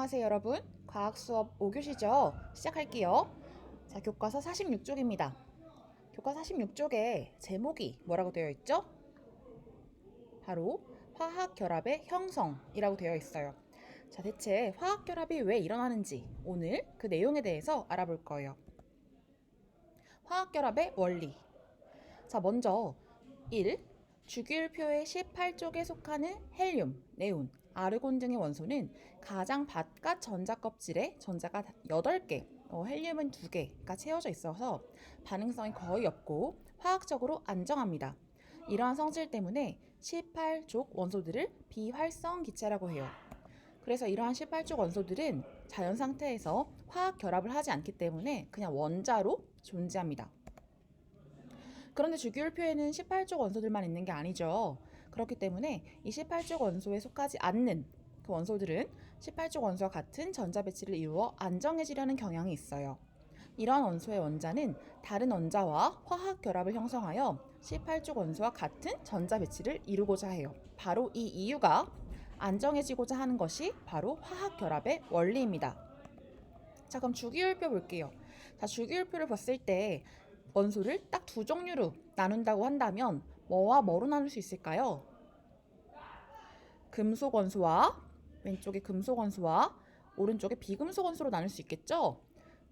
안녕하세요 여러분. 과학 수업 5교시죠? 시작할게요. 자, 교과서 46쪽입니다. 교과서 46쪽에 제목이 뭐라고 되어 있죠? 바로 화학결합의 형성이라고 되어 있어요. 자, 대체 화학결합이 왜 일어나는지 오늘 그 내용에 대해서 알아볼 거예요. 화학결합의 원리. 자, 먼저 1. 주기율표의 18쪽에 속하는 헬륨, 네온, 아르곤 등의 원소는 가장 바깥 전자 껍질에 전자가 8개, 헬륨은 2개가 채워져 있어서 반응성이 거의 없고 화학적으로 안정합니다. 이러한 성질 때문에 18족 원소들을 비활성 기체라고 해요. 그래서 이러한 18족 원소들은 자연 상태에서 화학 결합을 하지 않기 때문에 그냥 원자로 존재합니다. 그런데 주기율표에는 18족 원소들만 있는 게 아니죠. 그렇기 때문에 이 18족 원소에 속하지 않는 그 원소들은 18족 원소와 같은 전자 배치를 이루어 안정해지려는 경향이 있어요. 이러한 원소의 원자는 다른 원자와 화학 결합을 형성하여 18족 원소와 같은 전자 배치를 이루고자 해요. 바로 이 이유가 안정해지고자 하는 것이 바로 화학 결합의 원리입니다. 자, 그럼 주기율표 볼게요. 자, 주기율표를 봤을 때 원소를 딱 두 종류로 나눈다고 한다면 뭐와 뭐로 나눌 수 있을까요? 금속 원소와 왼쪽에 금속 원소와 오른쪽에 비금속 원소로 나눌 수 있겠죠?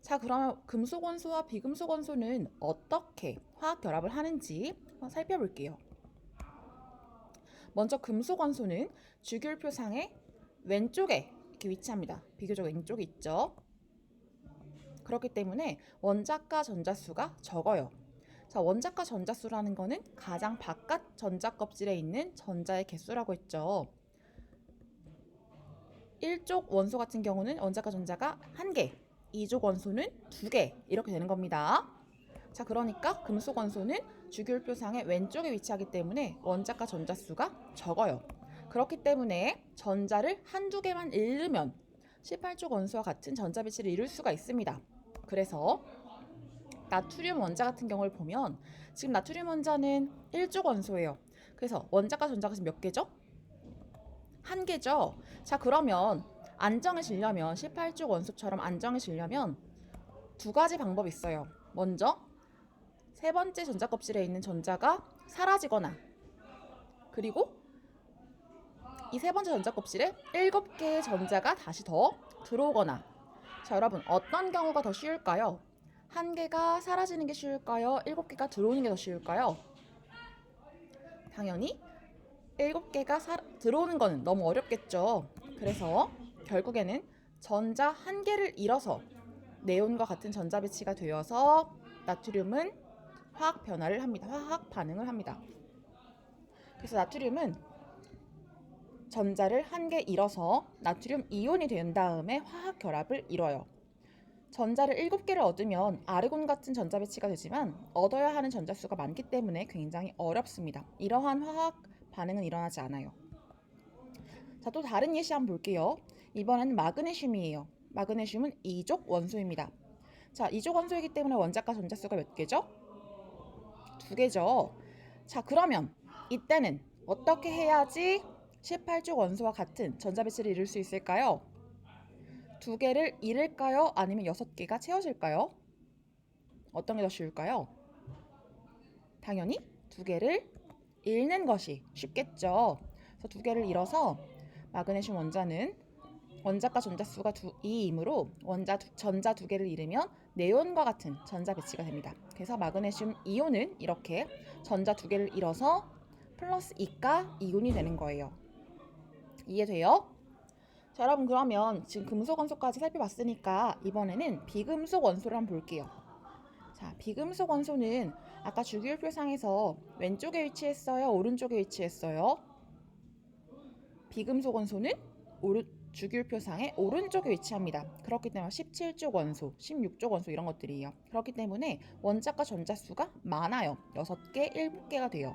자, 그러면 금속 원소와 비금속 원소는 어떻게 화학 결합을 하는지 한번 살펴볼게요. 먼저 금속 원소는 주기율표상의 왼쪽에 이렇게 위치합니다. 비교적 왼쪽에 있죠. 그렇기 때문에 원자과 전자수가 적어요. 자, 원자과 전자수라는 거는 가장 바깥 전자 껍질에 있는 전자의 개수라고 했죠. 1족 원소 같은 경우는 원자과 전자가 1개, 2족 원소는 2개 이렇게 되는 겁니다. 자, 그러니까 금속 원소는 주기율표상의 왼쪽에 위치하기 때문에 원자과 전자수가 적어요. 그렇기 때문에 전자를 한두 개만 잃으면 18족 원소와 같은 전자 배치를 이룰 수가 있습니다. 그래서 나트륨 원자 같은 경우를 보면 지금 나트륨 원자는 1족 원소예요. 그래서 원자과 전자가 지금 몇 개죠? 1개죠. 자, 그러면 안정해지려면 18족 원소처럼 안정해지려면 두 가지 방법이 있어요. 먼저 세 번째 전자 껍질에 있는 전자가 사라지거나 그리고 이 세 번째 전자 껍질에 7개의 전자가 다시 더 들어오거나. 자, 여러분 어떤 경우가 더 쉬울까요? 1개가 사라지는 게 쉬울까요? 7개가 들어오는 게 더 쉬울까요? 당연히 7개가 들어오는 거는 너무 어렵겠죠. 그래서 결국에는 전자 1개를 잃어서 네온과 같은 전자 배치가 되어서 나트륨은 화학 변화를 합니다. 화학 반응을 합니다. 그래서 나트륨은 전자를 1개 잃어서 나트륨 이온이 된 다음에 화학 결합을 이뤄요. 전자를 7개를 얻으면 아르곤 같은 전자 배치가 되지만 얻어야 하는 전자수가 많기 때문에 굉장히 어렵습니다. 이러한 화학 반응은 일어나지 않아요. 자, 또 다른 예시 한번 볼게요. 이번에는 마그네슘이에요. 마그네슘은 2족 원소입니다. 자, 2족 원소이기 때문에 원자과 전자수가 몇 개죠? 2개죠. 자, 그러면 이때는 어떻게 해야지 18족 원소와 같은 전자 배치를 이룰 수 있을까요? 2개를 잃을까요? 아니면 6개가 채워질까요? 어떤 게 더 쉬울까요? 당연히 2개를 잃는 것이 쉽겠죠. 그래서 2개를 잃어서 마그네슘 원자는 원자과 전자수가 2이므로 전자 2개를 잃으면 네온과 같은 전자 배치가 됩니다. 그래서 마그네슘 이온은 이렇게 전자 2개를 잃어서 플러스 2가 이온이 되는 거예요. 이해돼요? 자, 여러분 그러면 지금 금속 원소까지 살펴봤으니까 이번에는 비금속 원소를 한번 볼게요. 자, 비금속 원소는 아까 주기율표상에서 왼쪽에 위치했어요? 오른쪽에 위치했어요? 비금속 원소는 주기율표상의 오른쪽에 위치합니다. 그렇기 때문에 17족 원소, 16족 원소 이런 것들이에요. 그렇기 때문에 원자과 전자수가 많아요. 6개, 7개가 돼요.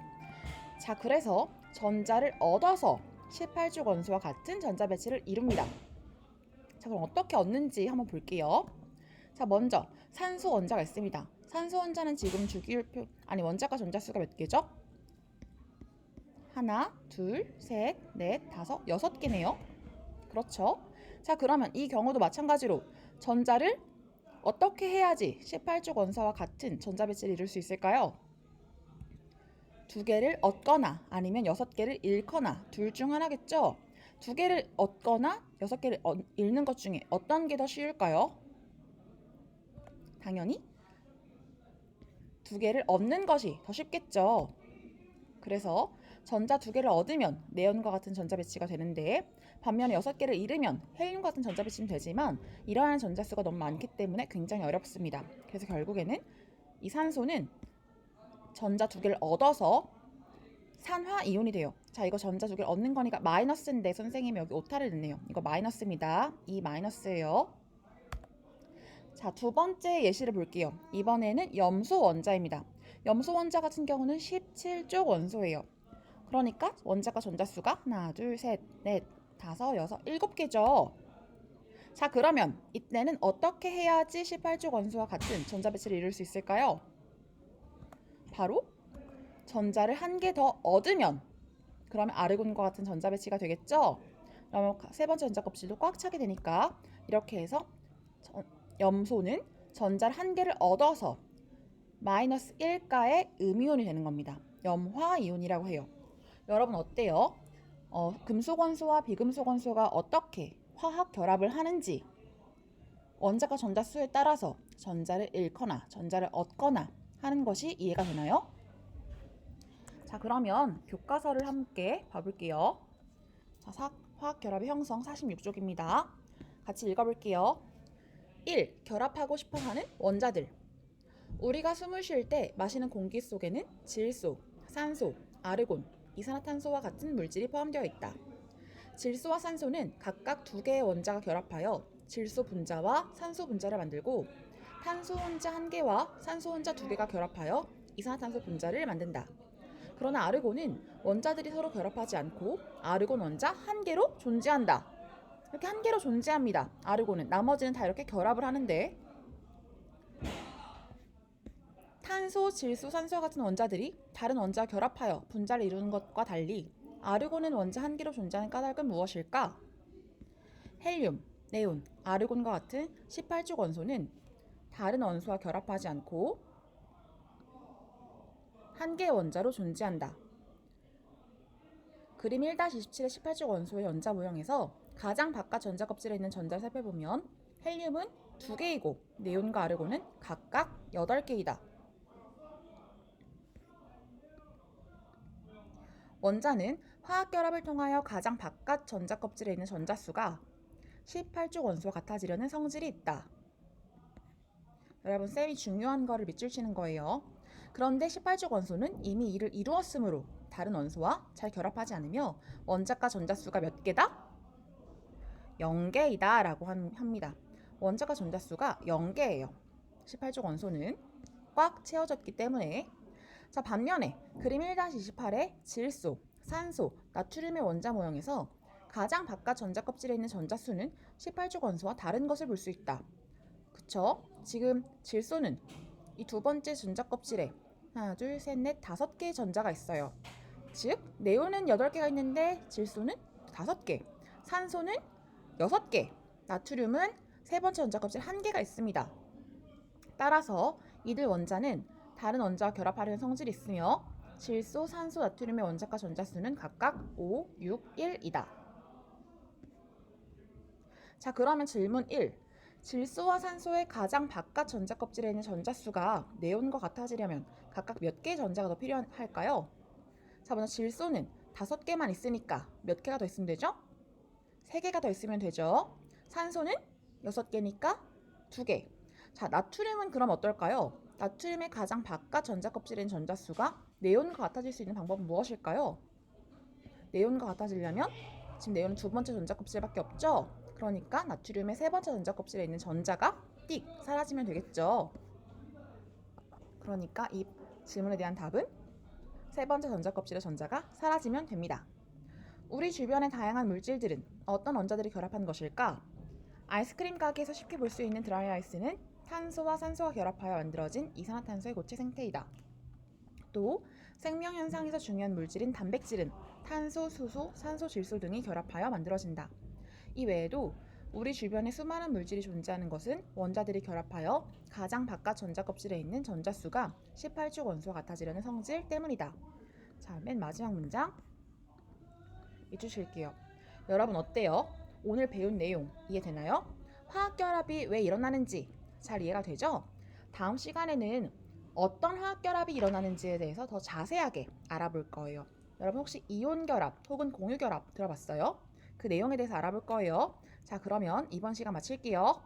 자, 그래서 전자를 얻어서 18족 원소와 같은 전자 배치를 이룹니다. 자, 그럼 어떻게 얻는지 한번 볼게요. 자, 먼저 산소 원자가 있습니다. 산소 원자는 지금 원자과 전자수가 몇 개죠? 하나, 둘, 셋, 넷, 다섯, 6개네요. 그렇죠? 자, 그러면 이 경우도 마찬가지로 전자를 어떻게 해야지 18족 원소와 같은 전자 배치를 이룰 수 있을까요? 두 개를 얻거나 아니면 6개를 잃거나 둘 중 하나겠죠? 두 개를 얻거나 6개를 잃는 것 중에 어떤 게 더 쉬울까요? 당연히 두 개를 얻는 것이 더 쉽겠죠. 그래서 전자 두 개를 얻으면 네온과 같은 전자 배치가 되는데 반면에 6개를 잃으면 헬륨과 같은 전자 배치는 되지만 일어나는 전자수가 너무 많기 때문에 굉장히 어렵습니다. 그래서 결국에는 이 산소는 전자 두 개를 얻어서 산화 이온이 돼요. 자, 이거 전자 두 개를 얻는 거니까 마이너스인데 선생님이 여기 오타를 냈네요. 이거 마이너스입니다. 이 마이너스예요. 자, 두 번째 예시를 볼게요. 이번에는 염소 원자입니다. 염소 원자 같은 경우는 17족 원소예요. 그러니까 원자과 전자수가 하나, 둘, 셋, 넷, 다섯, 여섯, 7개죠. 자, 그러면 이때는 어떻게 해야지 18족 원소와 같은 전자 배치를 이룰 수 있을까요? 바로 전자를 한 개 더 얻으면 그러면 아르곤과 같은 전자 배치가 되겠죠? 그러면 세 번째 전자 껍질도 꽉 차게 되니까 이렇게 해서 염소는 전자를 한 개를 얻어서 마이너스 1가의 음이온이 되는 겁니다. 염화이온이라고 해요. 여러분 어때요? 금속 원소와 비금속 원소가 어떻게 화학 결합을 하는지 원자과 전자수에 따라서 전자를 잃거나 전자를 얻거나 하는 것이 이해가 되나요? 자, 그러면 교과서를 함께 봐볼게요. 자, 화학 결합의 형성 46쪽입니다. 같이 읽어볼게요. 1. 결합하고 싶어하는 원자들. 우리가 숨을 쉴 때 마시는 공기 속에는 질소, 산소, 아르곤, 이산화탄소와 같은 물질이 포함되어 있다. 질소와 산소는 각각 2개의 원자가 결합하여 질소 분자와 산소 분자를 만들고 탄소 혼자 1개와 산소 혼자 2개가 결합하여 이산화탄소 분자를 만든다. 그러나 아르곤은 원자들이 서로 결합하지 않고 아르곤 원자 1개로 존재한다. 이렇게 1개로 존재합니다. 아르곤은 나머지는 다 이렇게 결합을 하는데 탄소, 질소, 산소와 같은 원자들이 다른 원자와 결합하여 분자를 이루는 것과 달리 아르곤은 원자 1개로 존재하는 까닭은 무엇일까? 헬륨, 네온, 아르곤과 같은 18족 원소는 다른 원소와 결합하지 않고 1개의 원자로 존재한다. 그림 1-27의 18족 원소의 원자 모형에서 가장 바깥 전자 껍질에 있는 전자를 살펴보면 헬륨은 2개이고 네온과 아르곤은 각각 8개이다. 원자는 화학 결합을 통하여 가장 바깥 전자 껍질에 있는 전자수가 18족 원소와 같아지려는 성질이 있다. 여러분 쌤이 중요한 거를 밑줄 치는 거예요. 그런데 18족 원소는 이미 이를 이루었으므로 다른 원소와 잘 결합하지 않으며 원자과 전자수가 몇 개다? 0개이다 라고 합니다. 원자과 전자수가 0개예요. 18족 원소는 꽉 채워졌기 때문에. 자, 반면에 그림 1-28의 질소, 산소, 나트륨의 원자 모형에서 가장 바깥 전자 껍질에 있는 전자수는 18족 원소와 다른 것을 볼 수 있다. 그쵸? 지금 질소는 이 두 번째 전자 껍질에 하나, 둘, 셋, 넷, 5개의 전자가 있어요. 즉, 네온은 8개가 있는데 질소는 5개, 산소는 6개, 나트륨은 세 번째 전자 껍질 1개가 있습니다. 따라서 이들 원자는 다른 원자와 결합하려는 성질이 있으며 질소, 산소, 나트륨의 원자과 전자수는 각각 5, 6, 1이다. 자, 그러면 질문 1. 질소와 산소의 가장 바깥 전자 껍질에 있는 전자수가 네온과 같아지려면 각각 몇 개의 전자가 더 필요할까요? 자, 먼저 질소는 5개만 있으니까 몇 개가 더 있으면 되죠? 3개가 더 있으면 되죠. 산소는 6개니까 2개. 자, 나트륨은 그럼 어떨까요? 나트륨의 가장 바깥 전자 껍질인 전자수가 네온과 같아질 수 있는 방법은 무엇일까요? 네온과 같아지려면 지금 네온은 두 번째 전자 껍질밖에 없죠? 그러니까 나트륨의 세 번째 전자 껍질에 있는 전자가 띡 사라지면 되겠죠. 그러니까 이 질문에 대한 답은 세 번째 전자 껍질의 전자가 사라지면 됩니다. 우리 주변의 다양한 물질들은 어떤 원자들이 결합한 것일까? 아이스크림 가게에서 쉽게 볼 수 있는 드라이 아이스는 탄소와 산소가 결합하여 만들어진 이산화탄소의 고체 생태이다. 또 생명 현상에서 중요한 물질인 단백질은 탄소, 수소, 산소, 질소 등이 결합하여 만들어진다. 이 외에도 우리 주변에 수많은 물질이 존재하는 것은 원자들이 결합하여 가장 바깥 전자 껍질에 있는 전자수가 18족 원소와 같아지려는 성질 때문이다. 자, 맨 마지막 문장 읽어주실게요. 여러분 어때요? 오늘 배운 내용 이해되나요? 화학결합이 왜 일어나는지 잘 이해가 되죠? 다음 시간에는 어떤 화학결합이 일어나는지에 대해서 더 자세하게 알아볼 거예요. 여러분 혹시 이온결합 혹은 공유결합 들어봤어요? 그 내용에 대해서 알아볼 거예요. 자, 그러면 이번 시간 마칠게요.